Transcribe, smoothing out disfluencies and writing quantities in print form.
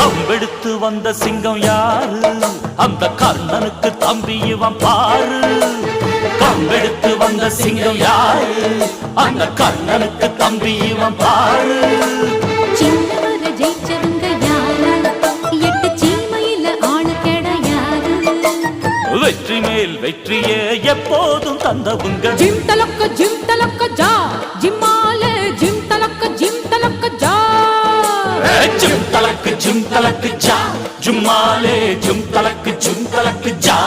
கம்பெடுத்து வந்த சிங்கம் யாரு? அந்த கர்ணனுக்கு தம்பி இவன் பாரு. கம்பெடுத்து வந்த சிங்கம் யாரு? அந்த கர்ணனுக்கு தம்பி இவன் பாரு. சின்னவர ஜெயிச்சவங்க யாரு? எட்டு சீமையில ஆளு கிடையாது. வெற்றி மேல் வெற்றியே எப்போதும் தந்தவுங்க. ஜிம் தலக்க ஜா ஜிம்மால ஜிம் தலக்க ஜா ஜிம் தலக்கு ஜா ஜும்மாலே ஜிம் தலக்கு ஜா.